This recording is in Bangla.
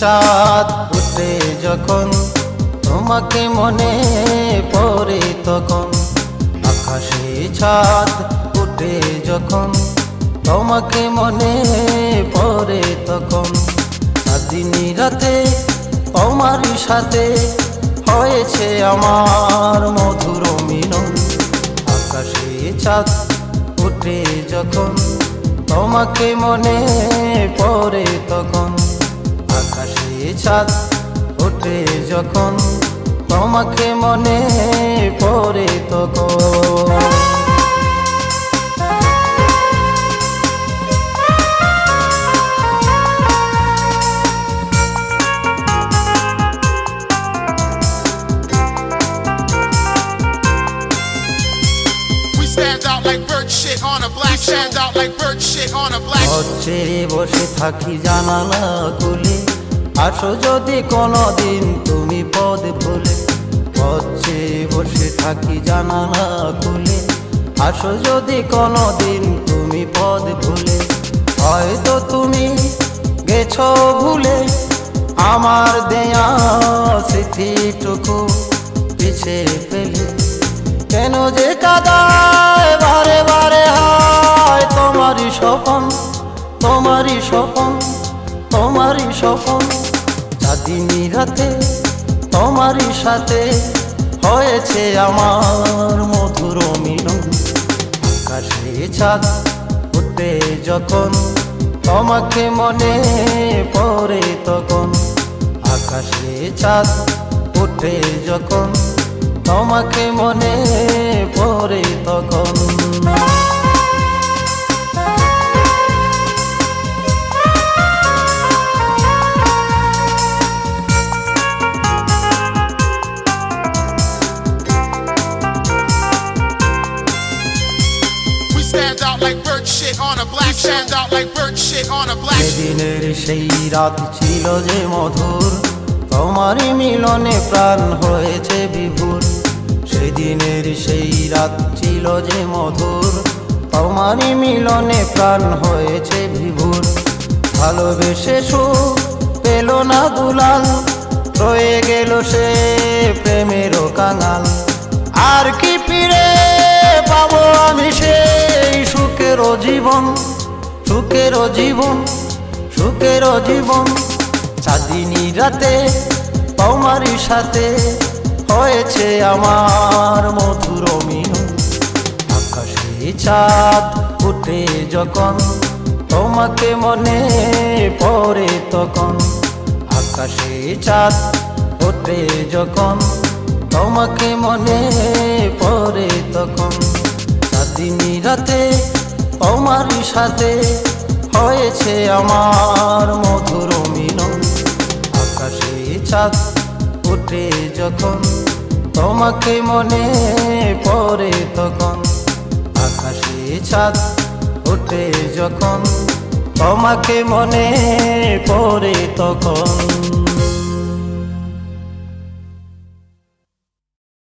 চাঁদ উঠে যখন তোমাকে মনে পড়ে তখন, আকাশে চাঁদ উঠে যখন তোমাকে মনে পড়ে তখন, চাঁদনি রাতে তোমারই সাথে হয়েছে আমার মধুর মিলন। আকাশে চাঁদ উঠে যখন তোমাকে মনে পড়ে তখন, আকাশে চাঁদ উঠে যখন তোমাকে মনে পড়ে তখন। ছেড়ে বসে থাকি জানালা খুলে, আসো যদি কোনদিন তুমি পদ ভুলে। ছেড়ে বসে থাকি জানালা খুলে, আসো যদি কোনদিন তুমি পদ ভুলে। হয়তো তুমি গেছো ভুলে আমার দেয়া স্মৃতিটুকু পিছে ফেলে, কেন যে কাদায় বারে বারে হায় তোমারই স্বপন, তোমারই স্বপন, তোমারই স্বপন। চাঁদনি রাতে তোমারই সাথে হয়েছে আমার মধুর মিলন। আকাশে চাঁদ উঠে যখন তোমাকে মনে পড়ে তখন, আকাশে চাঁদ উঠে যখন তোমাকে মনে পড়ে তখন। সেদিনের সেই রাত ছিল যে মধুর, তোমারই মিলনে প্রাণ হয়েছে বিভোর। সেদিনের সেই রাত ছিল যে মধুর, তোমারই মিলনে প্রাণ হয়েছে বিভোর। ভালোবেসে সুখ পেল না দুলাল, রয়ে গেল সে প্রেমেরও কাঙাল। আর কি ফিরে পাবো আমি সেই সুখেরও জীবন, সুখেরও জীবন, সুখেরও জীবন। চাঁদনি রাতে তোমারই সাথে হয়েছে আমার মধুর মিলন। আকাশে চাঁদ উঠে যখন তোমাকে মনে পড়ে তখন, আকাশে চাঁদ উঠে যখন তোমাকে মনে পড়ে তখন, চাঁদনি রাতে তোমারই সাথে হয়েছে আমার মধুর মিলন। আকাশে চাঁদ উঠে যখন তোমাকে মনে পড়ে তখন, আকাশে চাঁদ উঠে যখন তোমাকে মনে পড়ে তখন।